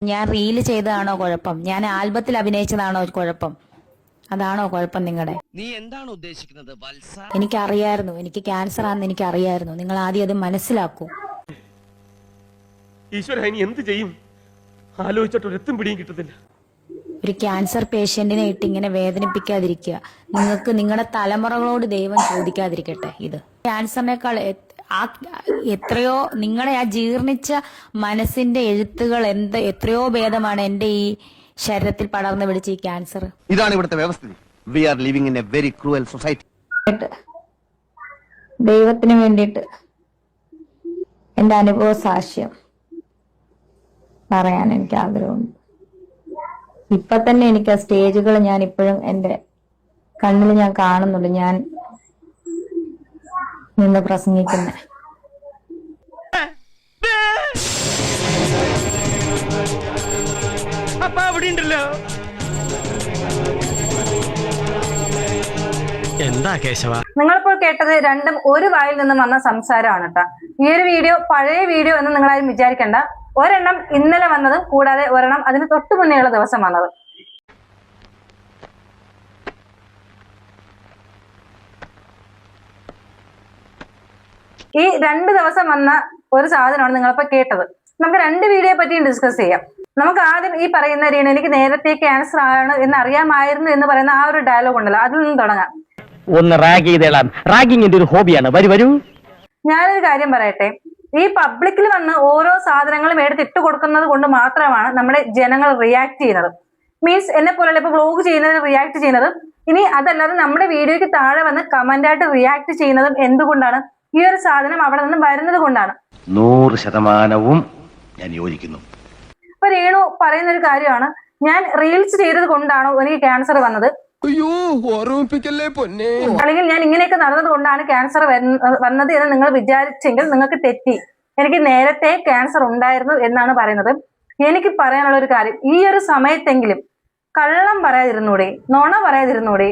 ഞാൻ റീല് ചെയ്തതാണോ കുഴപ്പം? ഞാൻ ആൽബത്തിൽ അഭിനയിച്ചതാണോ കുഴപ്പം? അതാണോ കുഴപ്പം നിങ്ങളുടെ? നീ എന്താണ് ഉദ്ദേശിക്കുന്നത് വത്സ? എനിക്കറിയായിരുന്നു എനിക്ക് ക്യാൻസർ ആണെന്ന് എനിക്കറിയായിരുന്നു. നിങ്ങൾ ആദ്യം അത് മനസ്സിലാക്കൂ. ഈശ്വര, ഇനി എന്ത് ചെയ്യും? ആലോചിച്ചിട്ട് ഒരെത്തും പിടിയും കിട്ടത്തില്ല. ഒരു ക്യാൻസർ പേഷ്യന്റിനെ ഇട്ട് ഇങ്ങനെ വേദനിപ്പിക്കാതിരിക്കുക. നിങ്ങൾക്ക് നിങ്ങളുടെ തലമുറകളോട് ദൈവം ചോദിക്കാതിരിക്കട്ടെ. ഇത് ക്യാൻസറിനേക്കാൾ എത്രയോ നിങ്ങളുടെ ആ ജീർണിച്ച മനസ്സിന്റെ എഴുത്തുകൾ എത്രയോ ഭേദമാണ് എന്റെ ഈ ശരീരത്തിൽ പടർന്നു പിടിച്ച ഈ ക്യാൻസർ. ഇതാണ് ഇവിടുത്തെ വ്യവസ്ഥിതി. We are living in a very cruel society. ദൈവത്തിന് വേണ്ടിയിട്ട് എന്റെ അനുഭവ സാക്ഷ്യം പറയാൻ എനിക്ക് ആഗ്രഹമുണ്ട്. ഇപ്പൊ തന്നെ എനിക്ക് ആ സ്റ്റേജുകൾ ഞാൻ ഇപ്പോഴും എന്റെ കണ്ണിൽ ഞാൻ കാണുന്നുണ്ട്. ഞാൻ നിന്ന് പ്രസംഗിക്കുന്ന എന്താ കേശവ? നിങ്ങളിപ്പോൾ കേട്ടത് രണ്ടും ഒരു വായിൽ നിന്നും വന്ന സംസാരമാണ് കേട്ടോ. ഈ ഒരു വീഡിയോ പഴയ വീഡിയോ എന്ന് നിങ്ങളാരും വിചാരിക്കണ്ട. ഒരെണ്ണം ഇന്നലെ വന്നതും കൂടാതെ ഒരെണ്ണം അതിന് തൊട്ടു മുന്നേയുള്ള ദിവസം വന്നത്. ഈ 2 ദിവസം വന്ന ഒരു സാധനമാണ് നിങ്ങളിപ്പോ കേട്ടത്. നമുക്ക് 2 വീഡിയോ പറ്റിയും ഡിസ്കസ് ചെയ്യാം. നമുക്ക് ആദ്യം ഈ പറയുന്ന രീണ എനിക്ക് നേരത്തെ ക്യാൻസർ ആണ് എന്ന് അറിയാമായിരുന്നു എന്ന് പറയുന്ന ആ ഒരു ഡയലോഗ് ഉണ്ടല്ലോ, അതിൽ നിന്ന് തുടങ്ങാം. ഒന്ന് റാഗ് ചെയ്തേളാം. റാഗിങ്ങിന്റെ ഒരു ഹോബിയാണ്. വരൂ. ഞാനൊരു കാര്യം പറയട്ടെ. ഈ പബ്ലിക്കിൽ വന്ന് ഓരോ സാധനങ്ങളും എടുത്തിട്ട് കൊടുക്കുന്നത് കൊണ്ട് മാത്രമാണ് നമ്മുടെ ജനങ്ങൾ റിയാക്ട് ചെയ്യുന്നത്. മീൻസ് എന്നെ പോലെയല്ല ഇപ്പൊ വ്ലോഗ് ചെയ്യുന്നതിന് റിയാക്ട് ചെയ്യുന്നത്. ഇനി അതല്ലാതെ നമ്മുടെ വീഡിയോയ്ക്ക് താഴെ വന്ന് കമന്റ് ആയിട്ട് റിയാക്ട് ചെയ്യുന്നതും എന്തുകൊണ്ടാണ്? ഈ ഒരു സാധനം അവിടെ നിന്ന് വരുന്നത് കൊണ്ടാണ്. 100% ഞാൻ യോജിക്കുന്നു. ഇപ്പൊ രേണു പറയുന്ന ഒരു കാര്യമാണ്, ഞാൻ റീൽസ് ചെയ്തത് കൊണ്ടാണോ എനിക്ക് ക്യാൻസർ വന്നത്, അല്ലെങ്കിൽ ഞാൻ ഇങ്ങനെയൊക്കെ നടന്നത് കൊണ്ടാണ് ക്യാൻസർ വന്നത് എന്ന് നിങ്ങൾ വിചാരിച്ചെങ്കിൽ നിങ്ങൾക്ക് തെറ്റി. എനിക്ക് നേരത്തെ ക്യാൻസർ ഉണ്ടായിരുന്നു എന്നാണ് പറയുന്നത്. എനിക്ക് പറയാനുള്ള ഒരു കാര്യം, ഈ ഒരു സമയത്തെങ്കിലും കള്ളം പറയാതിരുന്നൂടെ, നുണ പറയാതിരുന്നൂടെ?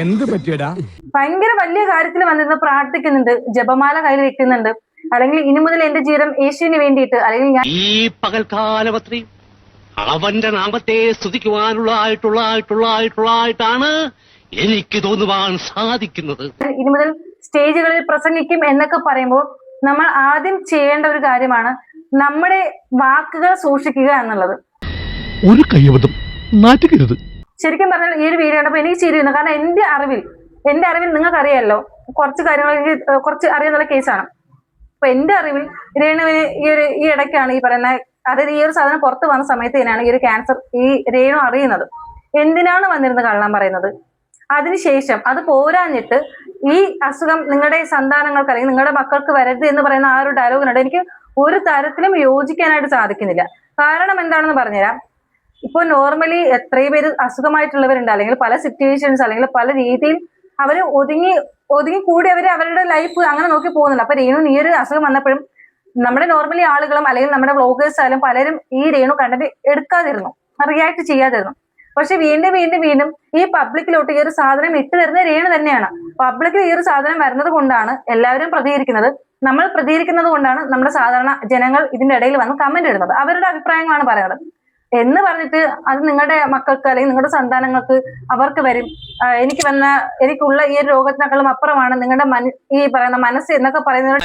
എന്ത് പറ്റിയടാ? ഭയങ്കര വലിയ കാര്യത്തിൽ വന്നിരുന്ന് പ്രാർത്ഥിക്കുന്നുണ്ട്, ജപമാല കയ്യിൽ വെക്കുന്നുണ്ട്, അല്ലെങ്കിൽ ഇനി മുതൽ എന്റെ ജീവിതം യേശുവിന് വേണ്ടിയിട്ട്, അല്ലെങ്കിൽ ഞാൻ ഈ പകൽക്കാലമത്രേ അവന്റെ നാമത്തെ സ്തുതിക്കുവാനുള്ളതായിട്ടാണ് എനിക്ക് തോന്നുവാൻ സാധിക്കുന്നത്. ഇനി മുതൽ സ്റ്റേജുകളിൽ പ്രസംഗിക്കും എന്നൊക്കെ പറയുമ്പോൾ നമ്മൾ ആദ്യം ചെയ്യേണ്ട ഒരു കാര്യമാണ് നമ്മുടെ വാക്കുകൾ സൂക്ഷിക്കുക എന്നുള്ളത്. ഒരു കയ്യബദ്ധം നാറ്റുകരുത്. ശരിക്കും പറഞ്ഞാൽ ഈ ഒരു വീഡിയോ കണ്ടപ്പോൾ എനിക്ക് ചിരിയുന്നു. കാരണം എന്റെ അറിവിൽ നിങ്ങൾക്ക് അറിയാമല്ലോ, കുറച്ച് കാര്യങ്ങൾ എനിക്ക് കുറച്ച് അറിയാന്നുള്ള കേസാണ്. അപ്പൊ എന്റെ അറിവിൽ രേണുവിന് ഈ ഇടയ്ക്കാണ് ഈ പറയുന്ന, അതായത് ഈ ഒരു സാധനം പുറത്ത് വന്ന സമയത്ത് തന്നെയാണ് ഈ ഒരു ക്യാൻസർ ഈ രേണു അറിയുന്നത്. എന്തിനാണ് വന്നിരുന്നത് കള്ളം പറയുന്നത്? അതിനുശേഷം അത് പോരാഞ്ഞിട്ട് ഈ അസുഖം നിങ്ങളുടെ സന്താനങ്ങൾക്ക് അല്ലെങ്കിൽ നിങ്ങളുടെ മക്കൾക്ക് വരരുത് എന്ന് പറയുന്ന ആ ഒരു ഡയലോഗിനോട് എനിക്ക് ഒരു തരത്തിലും യോജിക്കാനായിട്ട് സാധിക്കുന്നില്ല. കാരണം എന്താണെന്ന് പറഞ്ഞുതരാം. ഇപ്പൊ നോർമലി എത്രയും പേര് അസുഖമായിട്ടുള്ളവരുണ്ട്, അല്ലെങ്കിൽ പല സിറ്റുവേഷൻസ് അല്ലെങ്കിൽ പല രീതിയിൽ അവര് ഒതുങ്ങി കൂടി അവരുടെ ലൈഫ് അങ്ങനെ നോക്കി പോകുന്നുണ്ട്. അപ്പൊ രേണു ഈ ഒരു അസുഖം വന്നപ്പോഴും നമ്മുടെ നോർമലി ആളുകളും അല്ലെങ്കിൽ നമ്മുടെ വ്ളോഗേഴ്സ് ആയാലും പലരും ഈ രേണു കണ്ടന്റ് എടുക്കാതിരുന്നു, റിയാക്ട് ചെയ്യാതിരുന്നു. പക്ഷെ വീണ്ടും ഈ പബ്ലിക്കിലോട്ട് ഈ ഒരു സാധനം ഇട്ട് തരുന്ന രേണു തന്നെയാണ്. പബ്ലിക്കിൽ ഈ ഒരു സാധനം വരുന്നത് കൊണ്ടാണ് എല്ലാവരും പ്രതികരിക്കുന്നത്. നമ്മൾ പ്രതികരിക്കുന്നത് കൊണ്ടാണ് നമ്മുടെ സാധാരണ ജനങ്ങൾ ഇതിന്റെ ഇടയിൽ വന്ന് കമന്റ് ഇടുന്നത്, അവരുടെ അഭിപ്രായങ്ങളാണ് പറയുന്നത്. എന്ന് പറഞ്ഞിട്ട് അത് നിങ്ങളുടെ മക്കൾക്ക് അല്ലെങ്കിൽ നിങ്ങളുടെ സന്താനങ്ങൾക്ക് അവർക്ക് വരും, എനിക്കുള്ള ഈ ഒരു രോഗത്തിനേക്കാളും അപ്പുറമാണ് നിങ്ങളുടെ ഈ പറയുന്ന മനസ്സ് എന്നൊക്കെ പറയുന്നത്.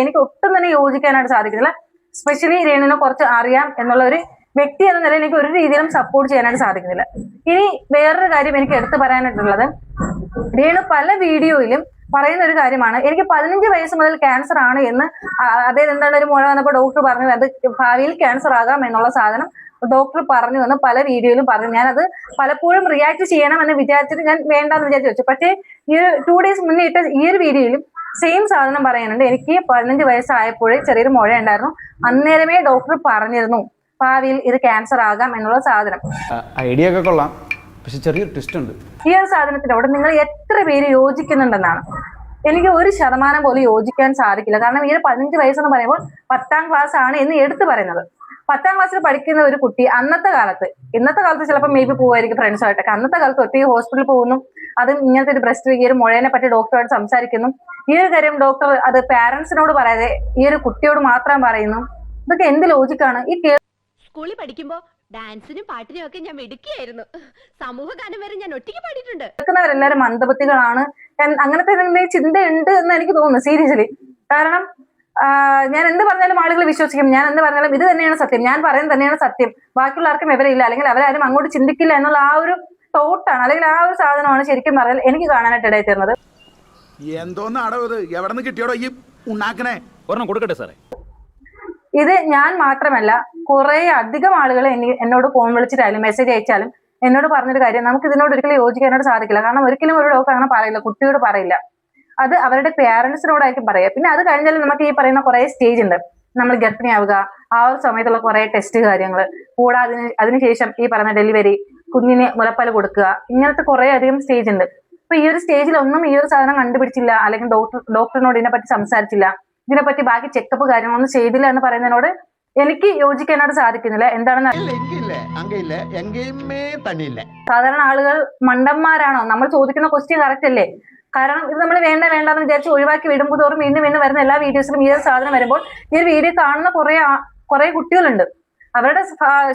എനിക്ക് ഒട്ടും തന്നെ യോജിക്കാനായിട്ട് സാധിക്കുന്നില്ല. സ്പെഷ്യലി രേണുവിനെ കുറച്ച് അറിയാം എന്നുള്ള ഒരു വ്യക്തി എന്ന നിലയിൽ എനിക്ക് ഒരു രീതിയിലും സപ്പോർട്ട് ചെയ്യാനായിട്ട് സാധിക്കുന്നില്ല. ഇനി വേറൊരു കാര്യം എനിക്ക് എടുത്തു പറയാനായിട്ടുള്ളത്, രേണു പല വീഡിയോയിലും പറയുന്ന ഒരു കാര്യമാണ്, എനിക്ക് 15 വയസ്സ് മുതൽ ക്യാൻസർ ആണ് എന്ന്. അതായത് എന്താണ്, ഒരു മുഴ വന്നപ്പോൾ ഡോക്ടർ പറഞ്ഞു അത് ഭാവിയിൽ ക്യാൻസർ ആകാം എന്നുള്ള സാധനം ഡോക്ടർ പറഞ്ഞു എന്ന് പല വീഡിയോയിലും പറഞ്ഞു. ഞാനത് പലപ്പോഴും റിയാക്ട് ചെയ്യണം എന്ന് വിചാരിച്ചിട്ട് ഞാൻ വേണ്ടാന്ന് വിചാരിച്ചു വെച്ചു. പക്ഷേ ഈ 2 ഡേയ്സ് മുന്നേ ഇട്ട ഈ ഒരു വീഡിയോയിലും സെയിം സാധനം പറയുന്നുണ്ട്. എനിക്ക് 15 വയസ്സായപ്പോഴേ ചെറിയൊരു മുഴ ഉണ്ടായിരുന്നു, അന്നേരമേ ഡോക്ടർ പറഞ്ഞിരുന്നു ഭാവിയിൽ ഇത് ക്യാൻസർ ആകാം എന്നുള്ള സാധനം. ഐഡിയ ഒക്കെ കൊള്ളാം, പക്ഷെ ചെറിയൊരു ട്വിസ്റ്റ് ഉണ്ട്. ഈ ഒരു സാധനത്തിനോട് നിങ്ങൾ എത്ര പേര് യോജിക്കുന്നുണ്ടെന്നാണ്. എനിക്ക് 1% പോലും യോജിക്കാൻ സാധിക്കില്ല. കാരണം ഈ ഒരു 15 വയസ്സെന്ന് പറയുമ്പോൾ 10ാം ക്ലാസ് ആണ് എന്ന് എടുത്തു പറയുന്നത്. 10ാം ക്ലാസ്സിൽ പഠിക്കുന്ന ഒരു കുട്ടി ഇന്നത്തെ കാലത്ത് ചിലപ്പോൾ മേ ബി പോവായിരിക്കും ഫ്രണ്ട്സുമായിട്ടൊക്കെ. അന്നത്തെ കാലത്ത് ഒറ്റ ഹോസ്പിറ്റലിൽ പോകുന്നു, അതും ഇങ്ങനത്തെ ഒരു ബ്രസ്റ്റ് ഈ ഒരു മുഴേനെ പറ്റി ഡോക്ടറുമായിട്ട് സംസാരിക്കുന്നു. ഈ ഒരു കാര്യം ഡോക്ടർ അത് പാരന്റ്സിനോട് പറയാതെ ഈ ഒരു കുട്ടിയോട് മാത്രം പറയുന്നു. ഇതൊക്കെ എന്ത് ലോജിക്കാണ്? ഈ സ്കൂളിൽ പഠിക്കുമ്പോ ഡാൻസിനും പാട്ടിനും ഒക്കെ ഞാൻ മിടുക്കിയായിരുന്നു. സമൂഹ ഗാനം വരെ ഞാൻ ഒറ്റയ്ക്ക് പാടിയിട്ടുണ്ട്. കേൾക്കുന്നവരെല്ലാരും മന്ദബുദ്ധികളാണ്, അങ്ങനത്തെ ചിന്ത ഉണ്ട് എന്ന് എനിക്ക് തോന്നുന്നു സീരിയസ്ലി. കാരണം ഞാൻ എന്ത് പറഞ്ഞാലും ആളുകൾ വിശ്വസിക്കും, ഞാൻ എന്ത് പറഞ്ഞാലും ഇത് തന്നെയാണ് സത്യം, ഞാൻ പറയുന്നത് തന്നെയാണ് സത്യം, ബാക്കിയുള്ള ആർക്കും വിവരമില്ല, അല്ലെങ്കിൽ അവരാരും അങ്ങോട്ട് ചിന്തിക്കില്ല എന്നുള്ള ആ ഒരു തോട്ടാണ്, അല്ലെങ്കിൽ ആ ഒരു സാധനമാണ് ശരിക്കും പറഞ്ഞാൽ എനിക്ക് കാണാനായിട്ട് ഇടയിൽ തീർന്നത്. എന്തോന്നാടോ ഇത്? എവിടെ നിന്ന് കിട്ടിയോടോ ഈ ഉണ്ടാക്കണേ? ഒരെണ്ണം കൊടുക്കട്ടെ സാറേ. ഇത് ഞാൻ മാത്രമല്ല, കുറെ അധികം ആളുകൾ എന്നോട് ഫോൺ വിളിച്ചിട്ടായാലും മെസ്സേജ് അയച്ചാലും എന്നോട് പറഞ്ഞൊരു കാര്യം, നമുക്ക് ഇതിനോട് ഒരിക്കലും യോജിക്കാനായിട്ട് സാധിക്കില്ല. കാരണം ഒരിക്കലും ഒരു ഡോക്ടർ അങ്ങനെ പറയില്ല, കുട്ടിയോട് പറയില്ല, അത് അവരുടെ പേരൻസിനോടായിരിക്കും പറയുക. പിന്നെ അത് കഴിഞ്ഞാൽ നമുക്ക് ഈ പറയുന്ന കുറെ സ്റ്റേജ് ഉണ്ട്. നമ്മൾ ഗർഭിണിയാവുക, ആ ഒരു സമയത്തുള്ള കുറെ ടെസ്റ്റ് കാര്യങ്ങൾ, കൂടാതെ അതിനുശേഷം ഈ പറയുന്ന ഡെലിവറി, കുഞ്ഞിന് മുലപ്പാല് കൊടുക്കുക, ഇങ്ങനത്തെ കുറെ അധികം സ്റ്റേജ് ഉണ്ട്. അപ്പൊ ഈ ഒരു സ്റ്റേജിലൊന്നും ഈ ഒരു സാധനം കണ്ടുപിടിച്ചില്ല, അല്ലെങ്കിൽ ഡോക്ടറിനോട് ഇതിനെപ്പറ്റി സംസാരിച്ചില്ല, ഇതിനെപ്പറ്റി ബാക്കി ചെക്കപ്പ് കാര്യങ്ങളൊന്നും ചെയ്തില്ല എന്ന് പറയുന്നതിനോട് എനിക്ക് യോജിക്കാനായിട്ട് സാധിക്കുന്നില്ല. എന്താണെന്ന് സാധാരണ ആളുകൾ മണ്ടന്മാരാണോ? നമ്മൾ ചോദിക്കുന്ന ക്വസ്റ്റ്യൻ കറക്റ്റ് അല്ലേ? കാരണം ഇത് നമ്മൾ വേണ്ടെന്ന് വിചാരിച്ച് ഒഴിവാക്കി വിടുമ്പോൾ തോറും വീണ്ടും വരുന്ന എല്ലാ വീഡിയോസിലും ഈ ഒരു സാധനം വരുമ്പോൾ ഈ ഒരു വീഡിയോ കാണുന്ന കുറെ കുട്ടികളുണ്ട്. അവരുടെ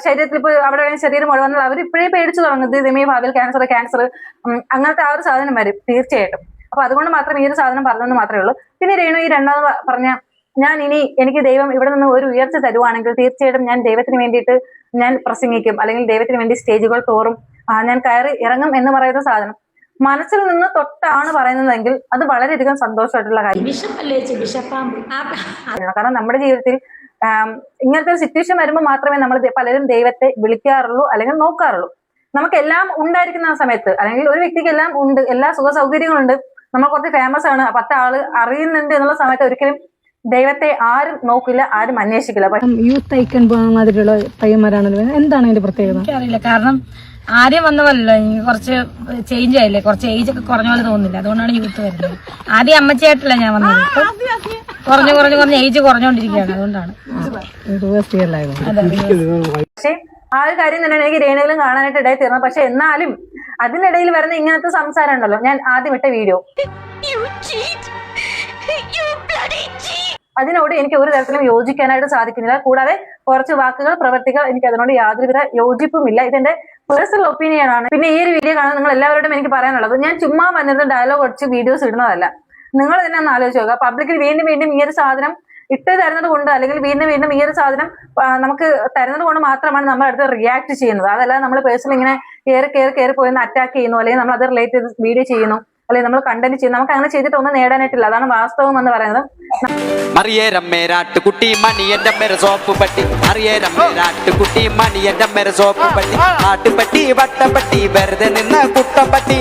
ശരീരത്തിൽ ഇപ്പോൾ അവിടെ ശരീരം മുഴുവന്നാൽ അവർ ഇപ്പോഴേ പേടിച്ചു തുടങ്ങുന്നത് ഇതേ ഭാവിയിൽ ക്യാൻസർ അങ്ങനത്തെ ആ ഒരു സാധനം വരും തീർച്ചയായിട്ടും. അപ്പൊ അതുകൊണ്ട് മാത്രം ഈ ഒരു സാധനം പറഞ്ഞെന്ന് മാത്രമേ ഉള്ളൂ. പിന്നെ രേണു ഈ രണ്ടാമത് പറഞ്ഞ, എനിക്ക് ദൈവം ഇവിടെ നിന്ന് ഒരു ഉയർച്ച തരുവാണെങ്കിൽ തീർച്ചയായിട്ടും ഞാൻ ദൈവത്തിന് വേണ്ടിയിട്ട് ഞാൻ പ്രസംഗിക്കും, അല്ലെങ്കിൽ ദൈവത്തിന് വേണ്ടി സ്റ്റേജുകൾ തോറും ഞാൻ കയറി ഇറങ്ങും എന്ന് പറയുന്ന സാധനം മനസ്സിൽ നിന്ന് തൊട്ടാണ് പറയുന്നതെങ്കിൽ അത് വളരെയധികം സന്തോഷമായിട്ടുള്ള കാര്യമാണ്. കാരണം നമ്മുടെ ജീവിതത്തിൽ ഇങ്ങനത്തെ ഒരു സിറ്റുവേഷൻ വരുമ്പോൾ മാത്രമേ നമ്മൾ പലരും ദൈവത്തെ വിളിക്കാറുള്ളൂ അല്ലെങ്കിൽ നോക്കാറുള്ളൂ. നമുക്കെല്ലാം ഉണ്ടായിരിക്കുന്ന ആ സമയത്ത്, അല്ലെങ്കിൽ ഒരു വ്യക്തിക്ക് എല്ലാം ഉണ്ട്, എല്ലാ സുഖ സൗകര്യങ്ങളുണ്ട്, നമ്മൾ കുറച്ച് ഫേമസ് ആണ്, 10 ആള് അറിയുന്നുണ്ട് എന്നുള്ള സമയത്ത് ഒരിക്കലും ദൈവത്തെ ആരും നോക്കില്ല, ആരും അന്വേഷിക്കില്ല. യൂത്ത് ഐക്കൺ മാതിരിയുള്ള പയ്യന്മാരാണല്ലോ, എന്താണ് അതിന്റെ പ്രത്യേകത? എനിക്കറിയില്ല, കാരണം ആദ്യം വന്നതല്ലോ, എനിക്ക് കുറച്ച് ചേഞ്ച് ആയില്ലേ, കുറച്ച് ഏജ് ഒക്കെ കുറഞ്ഞ പോലെ തോന്നുന്നില്ല, അതുകൊണ്ടാണ് യൂത്ത് വരുന്നത്. ആദ്യം അമ്മച്ചായിട്ടല്ല ഞാൻ വന്നത്, കുറഞ്ഞ് ഏജ് കുറഞ്ഞോണ്ടിരിക്കുകയാണ്, അതുകൊണ്ടാണ്. പക്ഷെ ആ ഒരു കാര്യം തന്നെയാണ് എനിക്ക് രേണുവിലും കാണാനായിട്ട് ഇടയിൽ തീർന്നത്. പക്ഷെ എന്നാലും അതിനിടയിൽ വരുന്ന ഇങ്ങനത്തെ സംസാരം ഉണ്ടല്ലോ, ഞാൻ ആദ്യം ഇട്ട വീഡിയോ, അതിനോട് എനിക്ക് ഒരു തരത്തിലും യോജിക്കാനായിട്ട് സാധിക്കുന്നില്ല. കൂടാതെ കുറച്ച് വാക്കുകൾ, പ്രവർത്തികൾ, എനിക്ക് അതിനോട് യാതൊരുവിധ യോജിപ്പുമില്ല. ഇതെന്റെ പേഴ്സണൽ ഒപ്പീനിയൻ ആണ്. പിന്നെ ഈ ഒരു വീഡിയോ കാണുന്ന നിങ്ങൾ എല്ലാവരോടും എനിക്ക് പറയാനുള്ളത്, ഞാൻ ചുമ്മാ വന്നിട്ട് ഡയലോഗ് അടിച്ച് വീഡിയോസ് ഇടുന്നതല്ല. നിങ്ങൾ തന്നെ ഒന്ന് ആലോചിച്ച് നോക്കുക, പബ്ലിക്കിൽ വീണ്ടും ഈ ഒരു സാധനം ഇട്ട് തരുന്നത് കൊണ്ട്, അല്ലെങ്കിൽ വീണ്ടും ഈ ഒരു സാധനം നമുക്ക് തരുന്നത് കൊണ്ട് മാത്രമാണ് നമ്മൾ അടുത്ത് റിയാക്ട് ചെയ്യുന്നത്. അതല്ലാതെ നമ്മൾ പേഴ്സണൽ ഇങ്ങനെ കയറി പോയി അറ്റാക്ക് ചെയ്യുന്നു, അല്ലെങ്കിൽ നമ്മൾ അത് റിലേറ്റ് ചെയ്ത് വീഡിയോ ചെയ്യുന്നു, അല്ലെങ്കിൽ നമ്മൾ കണ്ടന്റ് ചെയ്യുന്നു. നമുക്ക് അങ്ങനെ ചെയ്തിട്ട് ഒന്നും നേടാനായിട്ടില്ല. അതാണ് വാസ്തവം എന്ന് പറയുന്നത്. കുട്ടി മണി എന്റെ മേരെ സോപ്പ് പട്ടി, കുട്ടി മണി എന്റെ മേരെ സോപ്പ് പട്ടി, ആട്ടുപട്ടി വട്ടപ്പട്ടി വെറുതെ നിന്ന കുട്ടപ്പട്ടി.